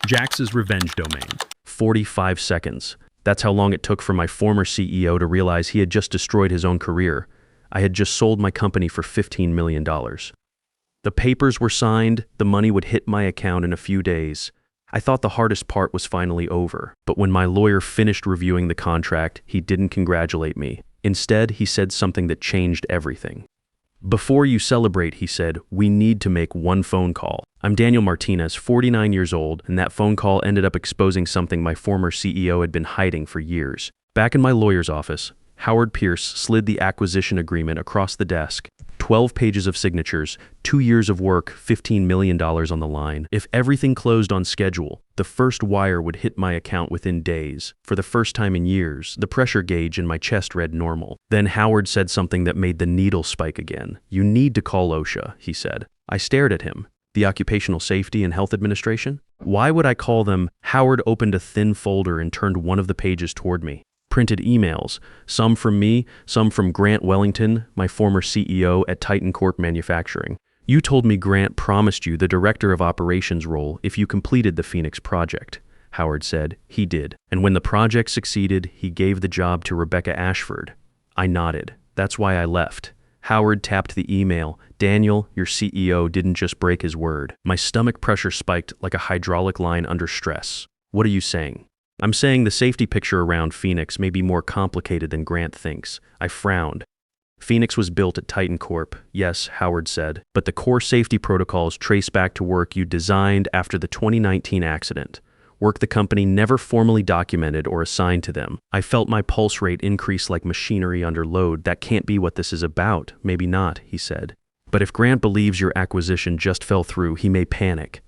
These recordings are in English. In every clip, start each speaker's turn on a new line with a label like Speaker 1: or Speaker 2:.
Speaker 1: Jax's revenge domain.
Speaker 2: 45 seconds. That's how long it took for my former CEO to realize he had just destroyed his own career. I had just sold my company for $15 million. The papers were signed, the money would hit my account in a few days. I thought the hardest part was finally over, but when my lawyer finished reviewing the contract, he didn't congratulate me. Instead, he said something that changed everything. "Before you celebrate," he said, "we need to make one phone call. I'm Daniel Martinez, 49 years old, and that phone call ended up exposing something my former CEO had been hiding for years." Back in my lawyer's office, Howard Pierce slid the acquisition agreement across the desk. 12 pages of signatures, 2 years of work, $15 million on the line. If everything closed on schedule, the first wire would hit my account within days. For the first time in years, the pressure gauge in my chest read normal. Then Howard said something that made the needle spike again. "You need to call OSHA," he said. I stared at him. The Occupational Safety and Health Administration? Why would I call them? Howard opened a thin folder and turned one of the pages toward me. Printed emails, some from me, some from Grant Wellington, my former CEO at Titan Corp Manufacturing. "You told me Grant promised you the Director of Operations role if you completed the Phoenix project," Howard said. "He did. And when the project succeeded, he gave the job to Rebecca Ashford." I nodded. "That's why I left." Howard tapped the email. "Daniel, your CEO didn't just break his word." My stomach pressure spiked like a hydraulic line under stress. "What are you saying?" "I'm saying the safety picture around Phoenix may be more complicated than Grant thinks." I frowned. "Phoenix was built at Titan Corp," "Yes," Howard said, "but the core safety protocols trace back to work you designed after the 2019 accident. Work the company never formally documented or assigned to them." I felt my pulse rate increase like machinery under load. "That can't be what this is about." "Maybe not," he said. "But if Grant believes your acquisition just fell through, he may panic."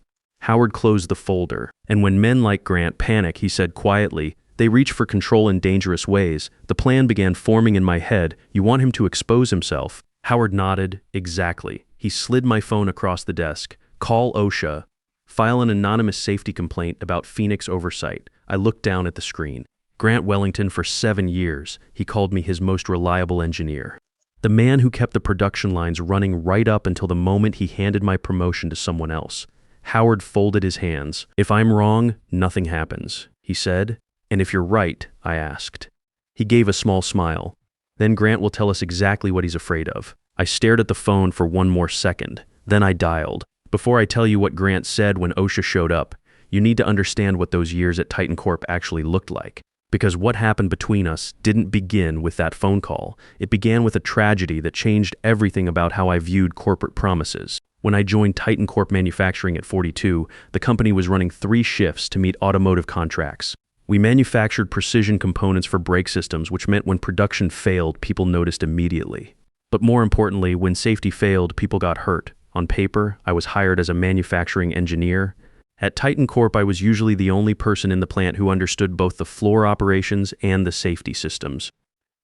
Speaker 2: Howard closed the folder. "And when men like Grant panic," he said quietly, "they reach for control in dangerous ways." The plan began forming in my head. "You want him to expose himself?" Howard nodded. "Exactly." He slid my phone across the desk. "Call OSHA. File an anonymous safety complaint about Phoenix oversight." I looked down at the screen. Grant Wellington for 7 years. He called me his most reliable engineer. The man who kept the production lines running right up until the moment he handed my promotion to someone else. Howard folded his hands. "If I'm wrong, nothing happens," he said. "And if you're right?" I asked. He gave a small smile. "Then Grant will tell us exactly what he's afraid of." I stared at the phone for one more second. Then I dialed. "Before I tell you what Grant said when OSHA showed up, you need to understand what those years at Titan Corp actually looked like. Because what happened between us didn't begin with that phone call. It began with a tragedy that changed everything about how I viewed corporate promises. When I joined Titan Corp Manufacturing at 42, the company was running 3 shifts to meet automotive contracts. We manufactured precision components for brake systems, which meant when production failed, people noticed immediately. But more importantly, when safety failed, people got hurt. On paper, I was hired as a manufacturing engineer. At Titan Corp, I was usually the only person in the plant who understood both the floor operations and the safety systems.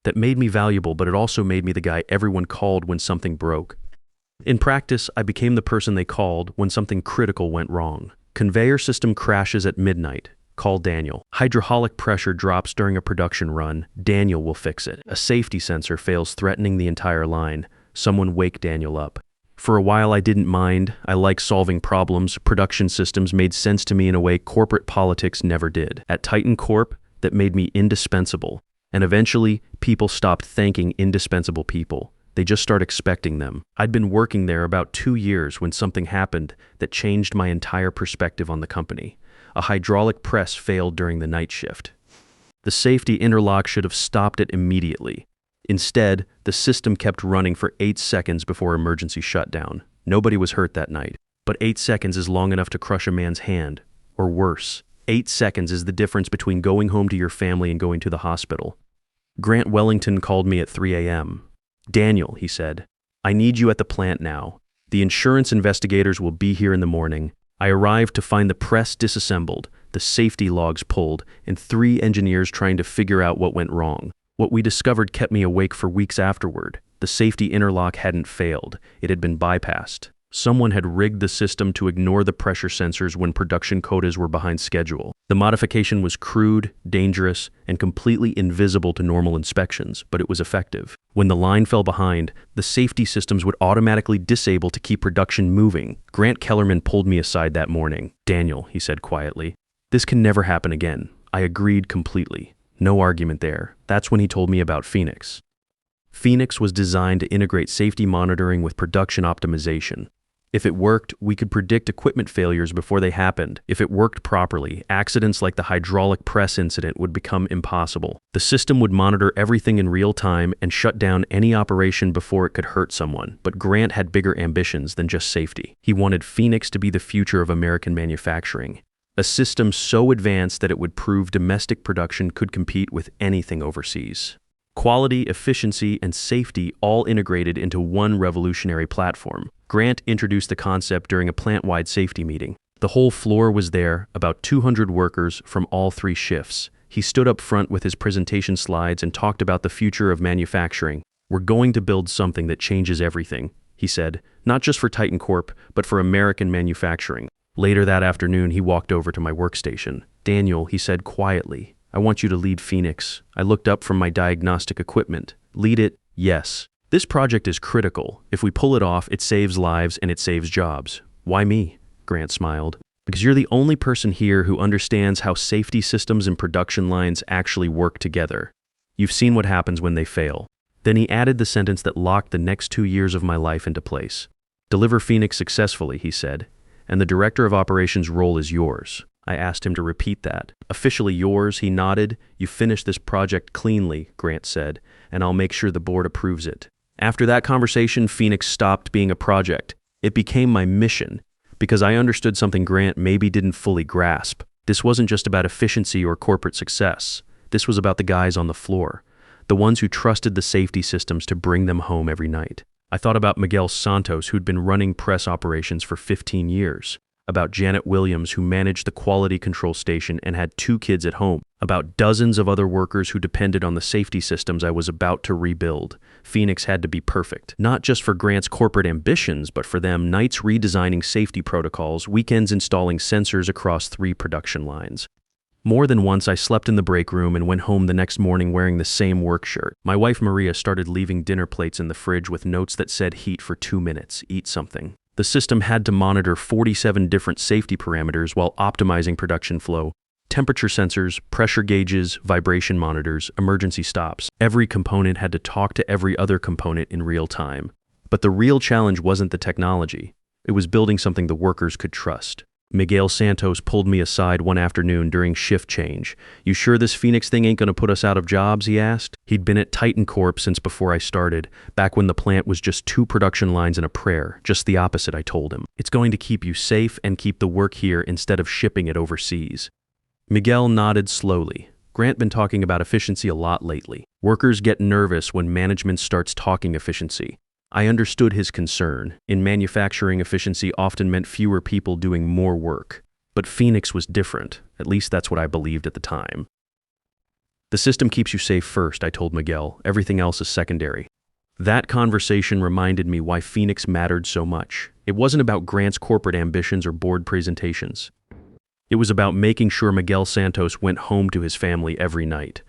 Speaker 2: That made me valuable, but it also made me the guy everyone called when something broke. In practice, I became the person they called when something critical went wrong. Conveyor system crashes at midnight. Call Daniel. Hydraulic pressure drops during a production run. Daniel will fix it. A safety sensor fails, threatening the entire line. Someone wake Daniel up. For a while, I didn't mind. I like solving problems. Production systems made sense to me in a way corporate politics never did. At Titan Corp, that made me indispensable. And eventually, people stopped thanking indispensable people. They just start expecting them. I'd been working there about 2 years when something happened that changed my entire perspective on the company. A hydraulic press failed during the night shift. The safety interlock should have stopped it immediately. Instead, the system kept running for 8 seconds before emergency shutdown. Nobody was hurt that night. But 8 seconds is long enough to crush a man's hand. Or worse. 8 seconds is the difference between going home to your family and going to the hospital. Grant Wellington called me at 3 a.m. "Daniel," he said, "I need you at the plant now. The insurance investigators will be here in the morning." I arrived to find the press disassembled, the safety logs pulled, and 3 engineers trying to figure out what went wrong. What we discovered kept me awake for weeks afterward. The safety interlock hadn't failed. It had been bypassed. Someone had rigged the system to ignore the pressure sensors when production quotas were behind schedule. The modification was crude, dangerous, and completely invisible to normal inspections, but it was effective. When the line fell behind, the safety systems would automatically disable to keep production moving. Grant Kellerman pulled me aside that morning. "Daniel," he said quietly, This can never happen again. I agreed completely. No argument there. That's when he told me about Phoenix. Phoenix was designed to integrate safety monitoring with production optimization. If it worked, we could predict equipment failures before they happened. If it worked properly, accidents like the hydraulic press incident would become impossible. The system would monitor everything in real time and shut down any operation before it could hurt someone. But Grant had bigger ambitions than just safety. He wanted Phoenix to be the future of American manufacturing. A system so advanced that it would prove domestic production could compete with anything overseas. Quality, efficiency, and safety all integrated into one revolutionary platform. Grant introduced the concept during a plant-wide safety meeting. The whole floor was there, about 200 workers from all 3 shifts. He stood up front with his presentation slides and talked about the future of manufacturing. "We're going to build something that changes everything," he said, "not just for Titan Corp, but for American manufacturing." Later that afternoon, he walked over to my workstation. "Daniel," he said quietly, "I want you to lead Phoenix." I looked up from my diagnostic equipment. "Lead it?" "Yes. This project is critical. If we pull it off, it saves lives and it saves jobs." "Why me?" Grant smiled. "Because you're the only person here who understands how safety systems and production lines actually work together. You've seen what happens when they fail." Then he added the sentence that locked the next 2 years of my life into place. "Deliver Phoenix successfully," he said, "and the Director of Operations role is yours." I asked him to repeat that. "Officially yours," he nodded. "You finished this project cleanly," Grant said, "and I'll make sure the board approves it." After that conversation, Phoenix stopped being a project. It became my mission, because I understood something Grant maybe didn't fully grasp. This wasn't just about efficiency or corporate success. This was about the guys on the floor, the ones who trusted the safety systems to bring them home every night. I thought about Miguel Santos, who'd been running press operations for 15 years. About Janet Williams, who managed the quality control station and had 2 kids at home. About dozens of other workers who depended on the safety systems I was about to rebuild. Phoenix had to be perfect, not just for Grant's corporate ambitions, but for them, nights redesigning safety protocols, weekends installing sensors across 3 production lines. More than once, I slept in the break room and went home the next morning wearing the same work shirt. My wife Maria started leaving dinner plates in the fridge with notes that said, "Heat for 2 minutes, eat something." The system had to monitor 47 different safety parameters while optimizing production flow. Temperature sensors, pressure gauges, vibration monitors, emergency stops. Every component had to talk to every other component in real time. But the real challenge wasn't the technology. It was building something the workers could trust. Miguel Santos pulled me aside one afternoon during shift change. "You sure this Phoenix thing ain't gonna put us out of jobs?" he asked. He'd been at Titan Corp since before I started, back when the plant was just 2 production lines and a prayer. Just the opposite, I told him. "It's going to keep you safe and keep the work here instead of shipping it overseas." Miguel nodded slowly. Grant been talking about efficiency a lot lately. Workers get nervous when management starts talking efficiency. I understood his concern. In manufacturing, efficiency often meant fewer people doing more work. But Phoenix was different. At least that's what I believed at the time. "The system keeps you safe first," I told Miguel. "Everything else is secondary." That conversation reminded me why Phoenix mattered so much. It wasn't about Grant's corporate ambitions or board presentations. It was about making sure Miguel Santos went home to his family every night.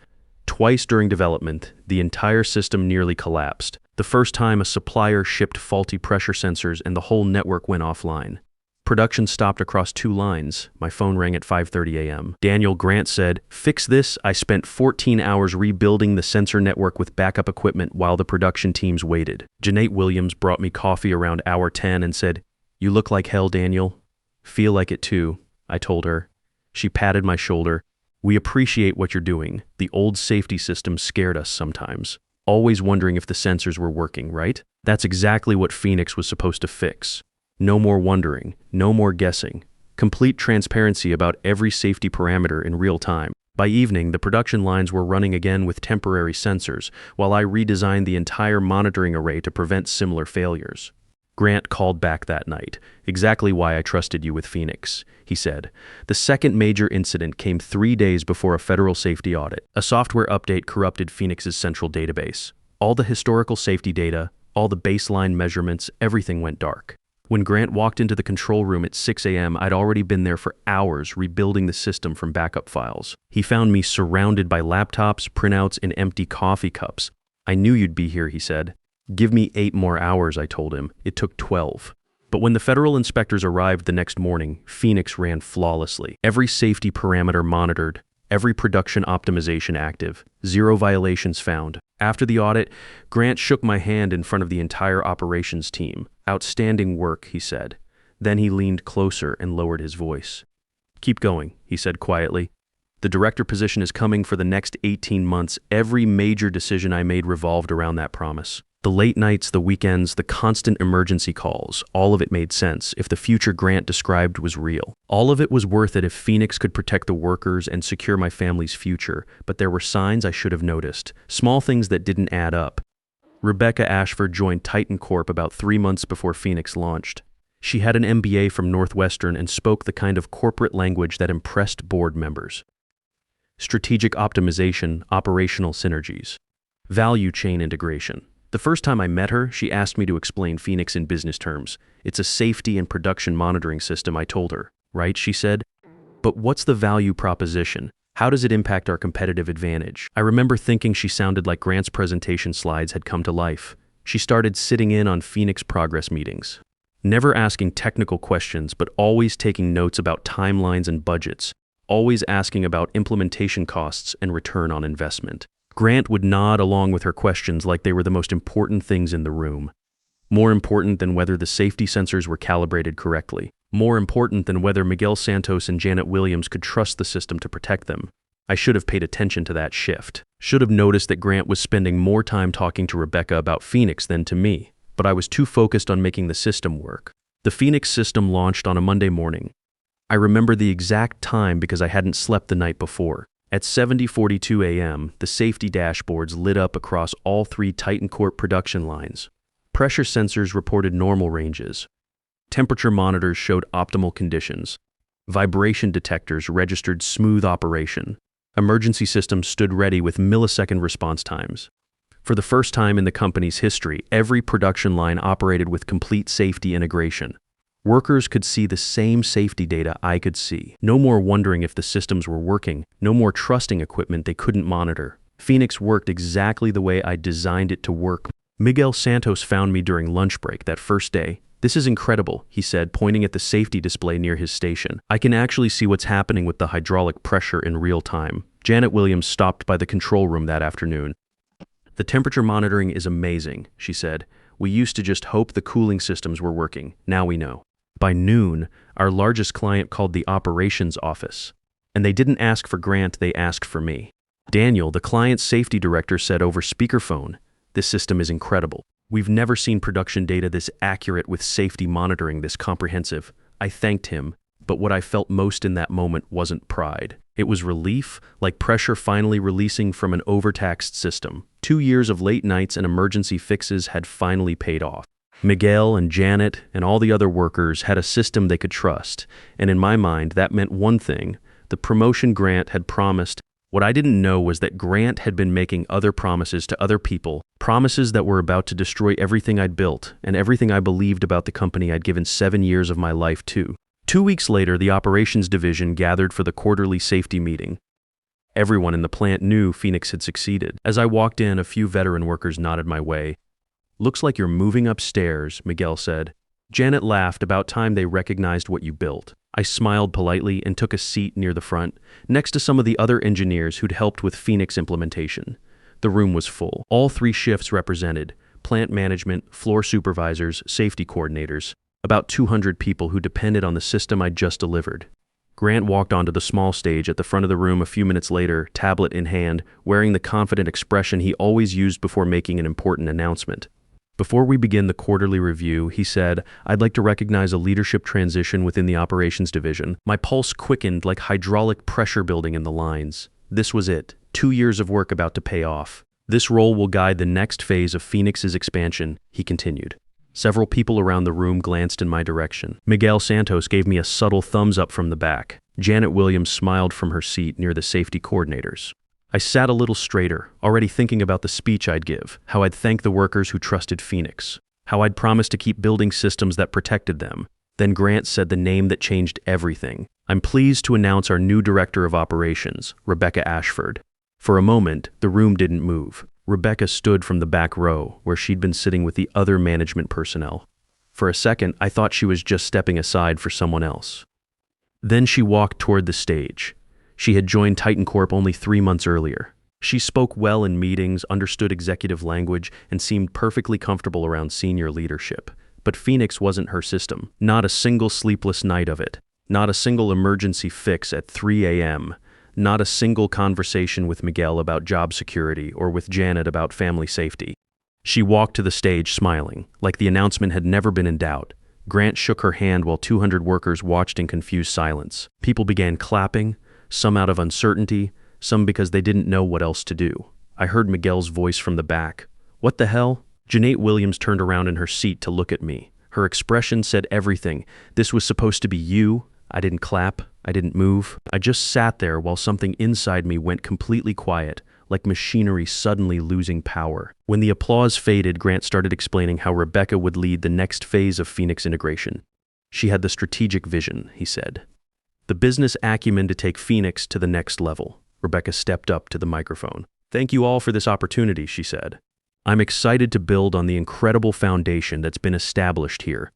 Speaker 2: Twice during development, the entire system nearly collapsed. The first time, a supplier shipped faulty pressure sensors and the whole network went offline. Production stopped across 2 lines. My phone rang at 5:30 a.m. Daniel, Grant said, "Fix this." I spent 14 hours rebuilding the sensor network with backup equipment while the production teams waited. Janet Williams brought me coffee around hour 10 and said, "You look like hell, Daniel." "Feel like it too," I told her. She patted my shoulder. "We appreciate what you're doing. The old safety system scared us sometimes. Always wondering if the sensors were working, right? That's exactly what Phoenix was supposed to fix. No more wondering, no more guessing. Complete transparency about every safety parameter in real time. By evening, the production lines were running again with temporary sensors, while I redesigned the entire monitoring array to prevent similar failures. Grant called back that night. "Exactly why I trusted you with Phoenix," he said. "The second major incident came 3 days before a federal safety audit. A software update corrupted Phoenix's central database. All the historical safety data, all the baseline measurements, everything went dark. When Grant walked into the control room at 6 a.m., I'd already been there for hours rebuilding the system from backup files. He found me surrounded by laptops, printouts, and empty coffee cups. "I knew you'd be here," he said. "Give me 8 more hours," I told him. It took 12. But when the federal inspectors arrived the next morning, Phoenix ran flawlessly. Every safety parameter monitored, every production optimization active, 0 violations found. After the audit, Grant shook my hand in front of the entire operations team. "Outstanding work," he said. Then he leaned closer and lowered his voice. "Keep going," he said quietly. "The director position is coming for the next 18 months. Every major decision I made revolved around that promise. The late nights, the weekends, the constant emergency calls, all of it made sense if the future Grant described was real. All of it was worth it if Phoenix could protect the workers and secure my family's future, but there were signs I should have noticed, small things that didn't add up." Rebecca Ashford joined Titan Corp about 3 months before Phoenix launched. She had an MBA from Northwestern and spoke the kind of corporate language that impressed board members. Strategic optimization, operational synergies, value chain integration. The first time I met her, she asked me to explain Phoenix in business terms. "It's a safety and production monitoring system," I told her. "Right," she said. "But what's the value proposition? How does it impact our competitive advantage?" I remember thinking she sounded like Grant's presentation slides had come to life. She started sitting in on Phoenix progress meetings, never asking technical questions, but always taking notes about timelines and budgets, always asking about implementation costs and return on investment. Grant would nod along with her questions like they were the most important things in the room. More important than whether the safety sensors were calibrated correctly. More important than whether Miguel Santos and Janet Williams could trust the system to protect them. I should have paid attention to that shift. Should have noticed that Grant was spending more time talking to Rebecca about Phoenix than to me, but I was too focused on making the system work. The Phoenix system launched on a Monday morning. I remember the exact time because I hadn't slept the night before. At 7:42 a.m., the safety dashboards lit up across all 3 Titan Corp production lines. Pressure sensors reported normal ranges. Temperature monitors showed optimal conditions. Vibration detectors registered smooth operation. Emergency systems stood ready with millisecond response times. For the first time in the company's history, every production line operated with complete safety integration. Workers could see the same safety data I could see. No more wondering if the systems were working, no more trusting equipment they couldn't monitor. Phoenix worked exactly the way I designed it to work. Miguel Santos found me during lunch break that first day. "This is incredible," he said, pointing at the safety display near his station. "I can actually see what's happening with the hydraulic pressure in real time." Janet Williams stopped by the control room that afternoon. "The temperature monitoring is amazing," she said. "We used to just hope the cooling systems were working. Now we know." By noon, our largest client called the operations office. And they didn't ask for Grant, they asked for me. Daniel, the client's safety director, said over speakerphone, "This system is incredible. We've never seen production data this accurate with safety monitoring this comprehensive." I thanked him, but what I felt most in that moment wasn't pride. It was relief, like pressure finally releasing from an overtaxed system. 2 years of late nights and emergency fixes had finally paid off. Miguel and Janet and all the other workers had a system they could trust, and in my mind that meant one thing: the promotion Grant had promised. What I didn't know was that Grant had been making other promises to other people, promises that were about to destroy everything I'd built and everything I believed about the company I'd given 7 years of my life to. 2 weeks later, the operations division gathered for the quarterly safety meeting. Everyone in the plant knew Phoenix had succeeded. As I walked in, a few veteran workers nodded my way. "Looks like you're moving upstairs," Miguel said. Janet laughed. "About time they recognized what you built." I smiled politely and took a seat near the front, next to some of the other engineers who'd helped with Phoenix implementation. The room was full. All 3 shifts represented: plant management, floor supervisors, safety coordinators, about 200 people who depended on the system I'd just delivered. Grant walked onto the small stage at the front of the room a few minutes later, tablet in hand, wearing the confident expression he always used before making an important announcement. "Before we begin the quarterly review," he said, "I'd like to recognize a leadership transition within the operations division." My pulse quickened like hydraulic pressure building in the lines. This was it. 2 years of work about to pay off. "This role will guide the next phase of Phoenix's expansion," he continued. Several people around the room glanced in my direction. Miguel Santos gave me a subtle thumbs up from the back. Janet Williams smiled from her seat near the safety coordinators. I sat a little straighter, already thinking about the speech I'd give, how I'd thank the workers who trusted Phoenix, how I'd promised to keep building systems that protected them. Then Grant said the name that changed everything. "I'm pleased to announce our new director of operations, Rebecca Ashford." For a moment, the room didn't move. Rebecca stood from the back row, where she'd been sitting with the other management personnel. For a second, I thought she was just stepping aside for someone else. Then she walked toward the stage. She had joined Titan Corp only 3 months earlier. She spoke well in meetings, understood executive language, and seemed perfectly comfortable around senior leadership. But Phoenix wasn't her system. Not a single sleepless night of it. Not a single emergency fix at 3 a.m. Not a single conversation with Miguel about job security or with Janet about family safety. She walked to the stage smiling, like the announcement had never been in doubt. Grant shook her hand while 200 workers watched in confused silence. People began clapping, some out of uncertainty, some because they didn't know what else to do. I heard Miguel's voice from the back. "What the hell?" Janet Williams turned around in her seat to look at me. Her expression said everything. This was supposed to be you. I didn't clap. I didn't move. I just sat there while something inside me went completely quiet, like machinery suddenly losing power. When the applause faded, Grant started explaining how Rebecca would lead the next phase of Phoenix integration. She had the strategic vision, he said. The business acumen to take Phoenix to the next level. Rebecca stepped up to the microphone. "Thank you all for this opportunity," she said. "I'm excited to build on the incredible foundation that's been established here.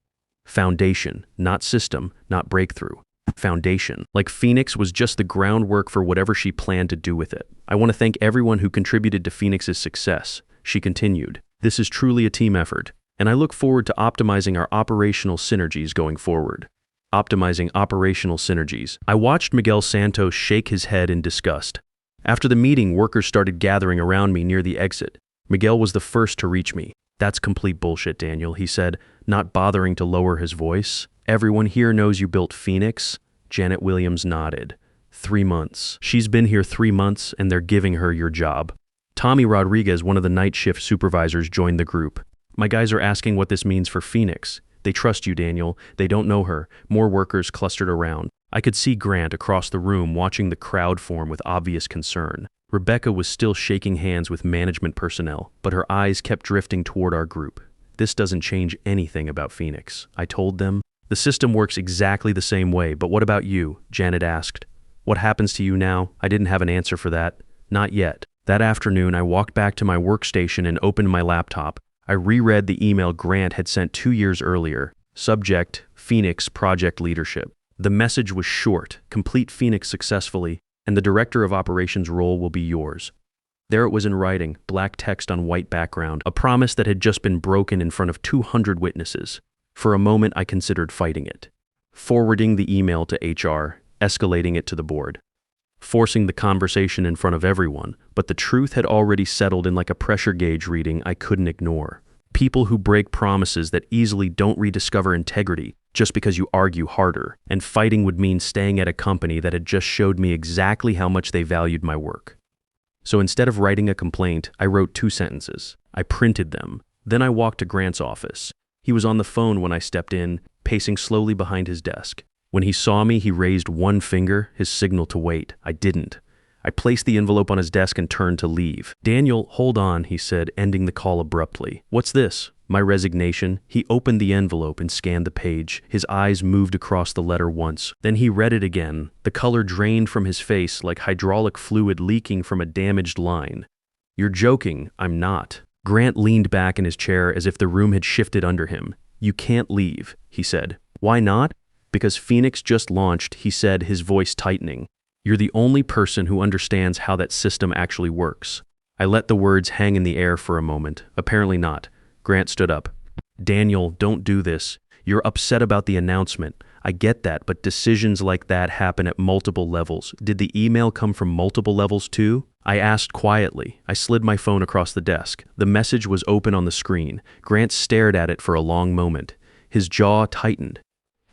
Speaker 2: Foundation, not system, not breakthrough. Foundation. Like Phoenix was just the groundwork for whatever she planned to do with it. I want to thank everyone who contributed to Phoenix's success," she continued. "This is truly a team effort, and I look forward to optimizing our operational synergies going forward." Optimizing operational synergies. I watched Miguel Santos shake his head in disgust. After the meeting, workers started gathering around me near the exit. Miguel was the first to reach me. "That's complete bullshit, Daniel," he said, not bothering to lower his voice. "Everyone here knows you built Phoenix." Janet Williams nodded. 3 months. She's been here 3 months, and they're giving her your job. Tommy Rodriguez, one of the night shift supervisors, joined the group. "My guys are asking what this means for Phoenix. They trust you, Daniel. They don't know her." More workers clustered around. I could see Grant across the room watching the crowd form with obvious concern. Rebecca was still shaking hands with management personnel, but her eyes kept drifting toward our group. "This doesn't change anything about Phoenix," I told them. "The system works exactly the same way, but what about you?" Janet asked. "What happens to you now?" I didn't have an answer for that. Not yet. That afternoon, I walked back to my workstation and opened my laptop. I reread the email Grant had sent 2 years earlier. Subject, Phoenix Project Leadership. The message was short: complete Phoenix successfully, and the Director of Operations role will be yours. There it was in writing, black text on white background, a promise that had just been broken in front of 200 witnesses. For a moment, I considered fighting it. Forwarding the email to HR, escalating it to the board. Forcing the conversation in front of everyone, but the truth had already settled in like a pressure gauge reading I couldn't ignore. People who break promises that easily don't rediscover integrity just because you argue harder, and fighting would mean staying at a company that had just showed me exactly how much they valued my work. So instead of writing a complaint, I wrote 2 sentences. I printed them. Then I walked to Grant's office. He was on the phone when I stepped in, pacing slowly behind his desk. When he saw me, he raised one finger, his signal to wait. I didn't. I placed the envelope on his desk and turned to leave. "Daniel, hold on," he said, ending the call abruptly. "What's this?" My resignation. He opened the envelope and scanned the page. His eyes moved across the letter once. Then he read it again. The color drained from his face like hydraulic fluid leaking from a damaged line. "You're joking." "I'm not." Grant leaned back in his chair as if the room had shifted under him. "You can't leave," he said. "Why not?" "Because Phoenix just launched," he said, his voice tightening. "You're the only person who understands how that system actually works." I let the words hang in the air for a moment. Apparently not. Grant stood up. "Daniel, don't do this. You're upset about the announcement. I get that, but decisions like that happen at multiple levels. Did the email come from multiple levels too?" I asked quietly. I slid my phone across the desk. The message was open on the screen. Grant stared at it for a long moment. His jaw tightened.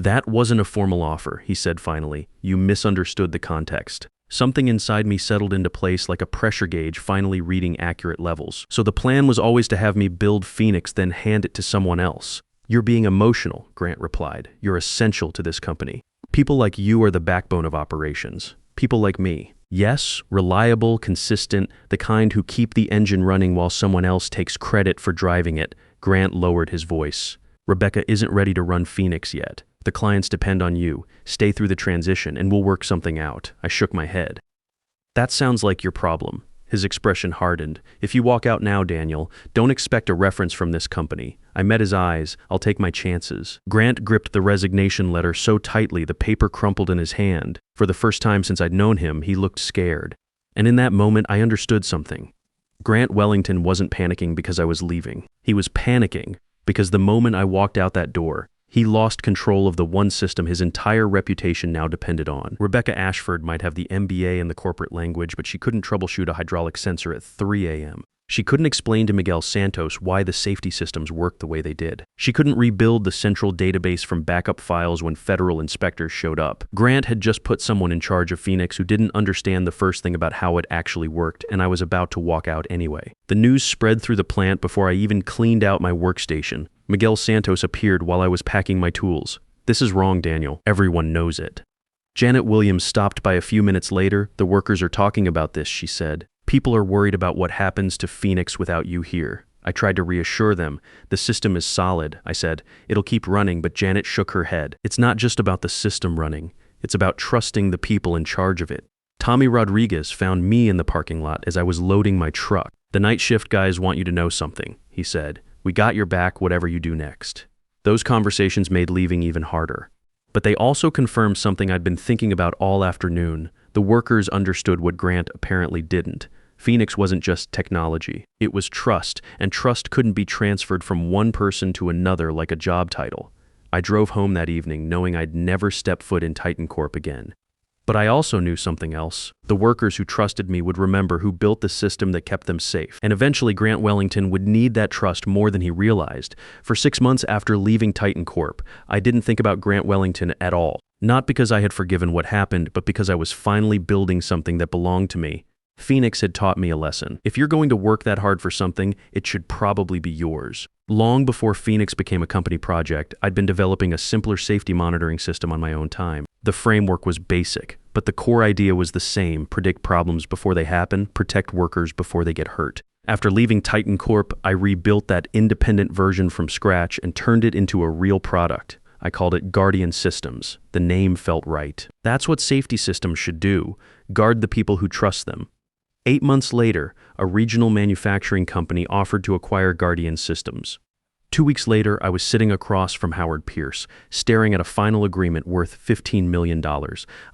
Speaker 2: "That wasn't a formal offer," he said finally. "You misunderstood the context." Something inside me settled into place like a pressure gauge finally reading accurate levels. "So the plan was always to have me build Phoenix, then hand it to someone else." "You're being emotional," Grant replied. "You're essential to this company. People like you are the backbone of operations. People like me. Yes, reliable, consistent, the kind who keep the engine running while someone else takes credit for driving it." Grant lowered his voice. "Rebecca isn't ready to run Phoenix yet. The clients depend on you. Stay through the transition and we'll work something out." I shook my head. "That sounds like your problem." His expression hardened. "If you walk out now, Daniel, don't expect a reference from this company." I met his eyes. "I'll take my chances." Grant gripped the resignation letter so tightly the paper crumpled in his hand. For the first time since I'd known him, he looked scared. And in that moment, I understood something. Grant Wellington wasn't panicking because I was leaving. He was panicking because the moment I walked out that door, he lost control of the one system his entire reputation now depended on. Rebecca Ashford might have the MBA in the corporate language, but she couldn't troubleshoot a hydraulic sensor at 3 a.m. She couldn't explain to Miguel Santos why the safety systems worked the way they did. She couldn't rebuild the central database from backup files when federal inspectors showed up. Grant had just put someone in charge of Phoenix who didn't understand the first thing about how it actually worked, and I was about to walk out anyway. The news spread through the plant before I even cleaned out my workstation. Miguel Santos appeared while I was packing my tools. "This is wrong, Daniel. Everyone knows it." Janet Williams stopped by a few minutes later. "The workers are talking about this," she said. "People are worried about what happens to Phoenix without you here." I tried to reassure them. "The system is solid," I said. "It'll keep running," but Janet shook her head. "It's not just about the system running. It's about trusting the people in charge of it." Tommy Rodriguez found me in the parking lot as I was loading my truck. "The night shift guys want you to know something," he said. "We got your back, whatever you do next." Those conversations made leaving even harder. But they also confirmed something I'd been thinking about all afternoon. The workers understood what Grant apparently didn't. Phoenix wasn't just technology. It was trust, and trust couldn't be transferred from one person to another like a job title. I drove home that evening knowing I'd never step foot in Titan Corp again. But I also knew something else. The workers who trusted me would remember who built the system that kept them safe. And eventually Grant Wellington would need that trust more than he realized. For 6 months after leaving Titan Corp, I didn't think about Grant Wellington at all. Not because I had forgiven what happened, but because I was finally building something that belonged to me. Phoenix had taught me a lesson. If you're going to work that hard for something, it should probably be yours. Long before Phoenix became a company project, I'd been developing a simpler safety monitoring system on my own time. The framework was basic, but the core idea was the same: predict problems before they happen, protect workers before they get hurt. After leaving Titan Corp, I rebuilt that independent version from scratch and turned it into a real product. I called it Guardian Systems. The name felt right. That's what safety systems should do: guard the people who trust them. 8 months later, a regional manufacturing company offered to acquire Guardian Systems. 2 weeks later, I was sitting across from Howard Pierce, staring at a final agreement worth $15 million.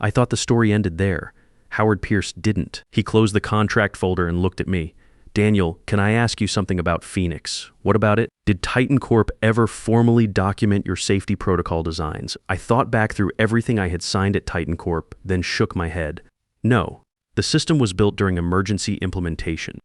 Speaker 2: I thought the story ended there. Howard Pierce didn't. He closed the contract folder and looked at me. "Daniel, can I ask you something about Phoenix?" "What about it?" "Did Titan Corp ever formally document your safety protocol designs?" I thought back through everything I had signed at Titan Corp, then shook my head. "No. The system was built during emergency implementation.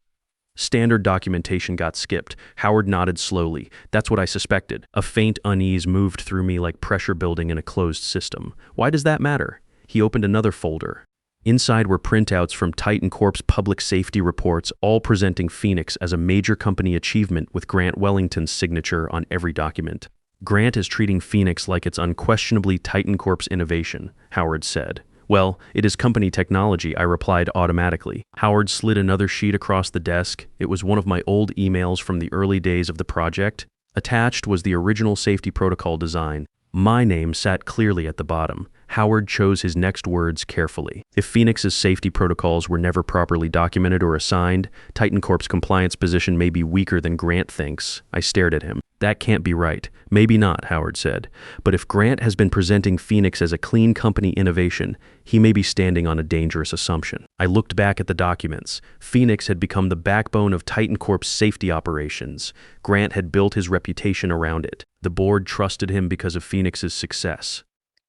Speaker 2: Standard documentation got skipped." Howard nodded slowly. "That's what I suspected." A faint unease moved through me like pressure building in a closed system. "Why does that matter?" He opened another folder. Inside were printouts from Titan Corp's public safety reports, all presenting Phoenix as a major company achievement with Grant Wellington's signature on every document. "Grant is treating Phoenix like it's unquestionably Titan Corp's innovation," Howard said. "Well, it is company technology," I replied automatically. Howard slid another sheet across the desk. It was one of my old emails from the early days of the project. Attached was the original safety protocol design. My name sat clearly at the bottom. Howard chose his next words carefully. If Phoenix's safety protocols were never properly documented or assigned, Titan Corp's compliance position may be weaker than Grant thinks. I stared at him. "That can't be right." "Maybe not," Howard said. "But if Grant has been presenting Phoenix as a clean company innovation, he may be standing on a dangerous assumption." I looked back at the documents. Phoenix had become the backbone of Titan Corp's safety operations. Grant had built his reputation around it. The board trusted him because of Phoenix's success.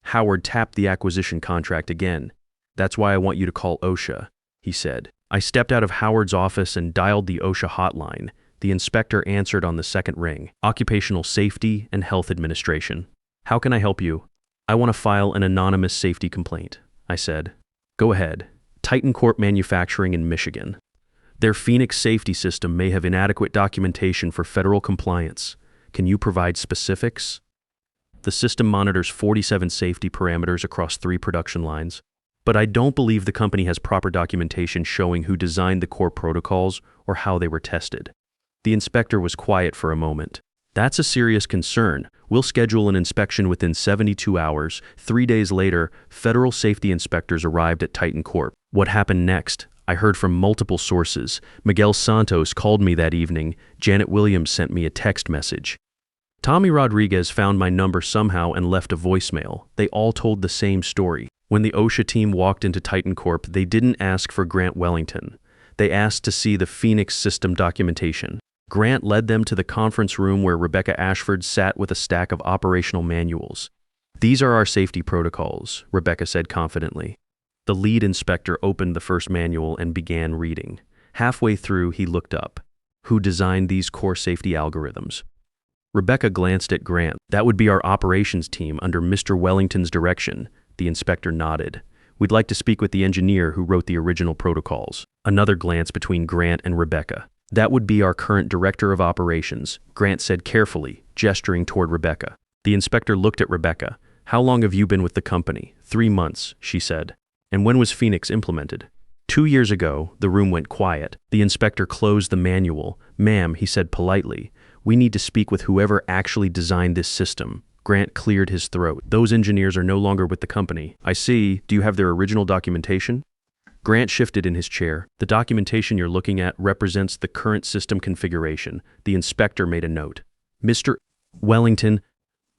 Speaker 2: Howard tapped the acquisition contract again. "That's why I want you to call OSHA," he said. I stepped out of Howard's office and dialed the OSHA hotline. The inspector answered on the second ring. "Occupational Safety and Health Administration." "How can I help you?" "I want to file an anonymous safety complaint," I said. "Go ahead." "Titan Corp Manufacturing in Michigan. Their Phoenix safety system may have inadequate documentation for federal compliance. Can you provide specifics?" "The system monitors 47 safety parameters across 3 production lines, but I don't believe the company has proper documentation showing who designed the core protocols or how they were tested." The inspector was quiet for a moment. "That's a serious concern. We'll schedule an inspection within 72 hours. 3 days later, federal safety inspectors arrived at Titan Corp. "What happened next?" I heard from multiple sources. Miguel Santos called me that evening. Janet Williams sent me a text message. Tommy Rodriguez found my number somehow and left a voicemail. They all told the same story. When the OSHA team walked into Titan Corp, they didn't ask for Grant Wellington. They asked to see the Phoenix system documentation. Grant led them to the conference room where Rebecca Ashford sat with a stack of operational manuals. "These are our safety protocols," Rebecca said confidently. The lead inspector opened the first manual and began reading. Halfway through, he looked up. "Who designed these core safety algorithms?" Rebecca glanced at Grant. "That would be our operations team under Mr. Wellington's direction." The inspector nodded. "We'd like to speak with the engineer who wrote the original protocols." Another glance between Grant and Rebecca. "That would be our current director of operations," Grant said carefully, gesturing toward Rebecca. The inspector looked at Rebecca. "How long have you been with the company?" 3 months, she said. "And when was Phoenix implemented?" 2 years ago." The room went quiet. The inspector closed the manual. "Ma'am," he said politely, "we need to speak with whoever actually designed this system." Grant cleared his throat. "Those engineers are no longer with the company." "I see. Do you have their original documentation?" Grant shifted in his chair. "The documentation you're looking at represents the current system configuration." The inspector made a note. "Mr. Wellington,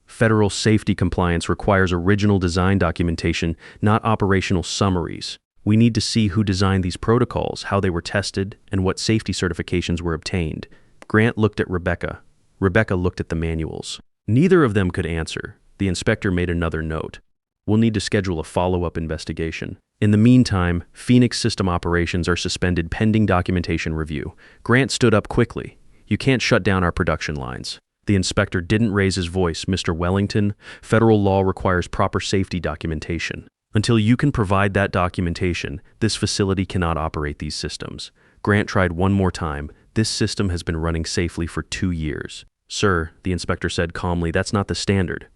Speaker 2: federal safety compliance requires original design documentation, not operational summaries. We need to see who designed these protocols, how they were tested, and what safety certifications were obtained." Grant looked at Rebecca. Rebecca looked at the manuals. Neither of them could answer. The inspector made another note. "We'll need to schedule a follow-up investigation. In the meantime, Phoenix system operations are suspended pending documentation review." Grant stood up quickly. "You can't shut down our production lines." The inspector didn't raise his voice. "Mr. Wellington, federal law requires proper safety documentation. Until you can provide that documentation, this facility cannot operate these systems." Grant tried one more time. "This system has been running safely for 2 years." "Sir," the inspector said calmly, "that's not the standard.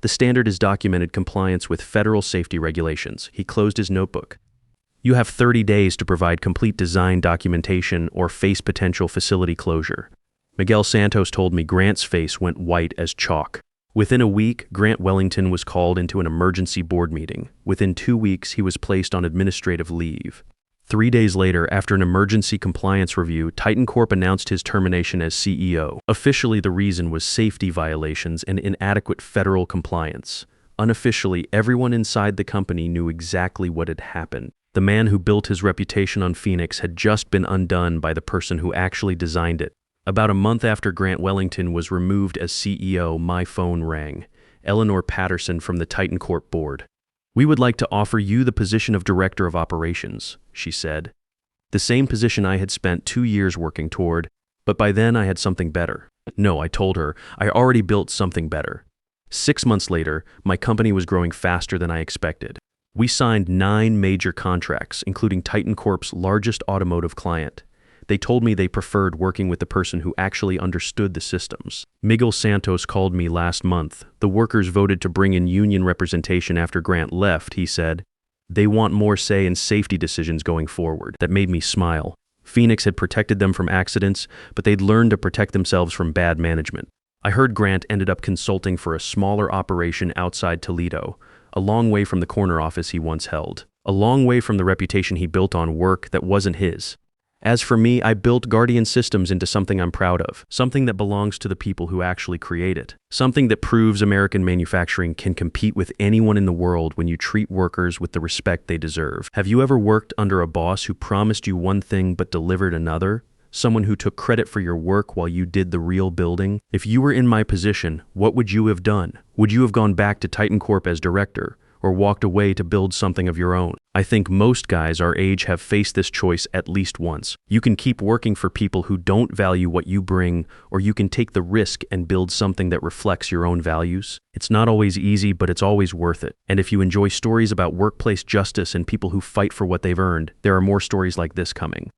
Speaker 2: The standard is documented compliance with federal safety regulations." He closed his notebook. "You have 30 days to provide complete design documentation or face potential facility closure." Miguel Santos told me. Grant's face went white as chalk. Within a week, Grant Wellington was called into an emergency board meeting. Within 2 weeks, he was placed on administrative leave. 3 days later, after an emergency compliance review, Titan Corp announced his termination as CEO. Officially, the reason was safety violations and inadequate federal compliance. Unofficially, everyone inside the company knew exactly what had happened. The man who built his reputation on Phoenix had just been undone by the person who actually designed it. About a month after Grant Wellington was removed as CEO, my phone rang. Eleanor Patterson from the Titan Corp board. "We would like to offer you the position of Director of Operations," she said. The same position I had spent 2 years working toward, but by then I had something better. "No," I told her, "I already built something better." 6 months later, my company was growing faster than I expected. We signed 9 major contracts, including Titan Corp's largest automotive client. They told me they preferred working with the person who actually understood the systems. Miguel Santos called me last month. "The workers voted to bring in union representation after Grant left," he said. "They want more say in safety decisions going forward." That made me smile. Phoenix had protected them from accidents, but they'd learned to protect themselves from bad management. I heard Grant ended up consulting for a smaller operation outside Toledo, a long way from the corner office he once held, a long way from the reputation he built on work that wasn't his. As for me, I built Guardian Systems into something I'm proud of, something that belongs to the people who actually create it, something that proves American manufacturing can compete with anyone in the world when you treat workers with the respect they deserve. Have you ever worked under a boss who promised you one thing but delivered another? Someone who took credit for your work while you did the real building? If you were in my position, what would you have done? Would you have gone back to Titan Corp as director, or walked away to build something of your own? I think most guys our age have faced this choice at least once. You can keep working for people who don't value what you bring, or you can take the risk and build something that reflects your own values. It's not always easy, but it's always worth it. And if you enjoy stories about workplace justice and people who fight for what they've earned, there are more stories like this coming.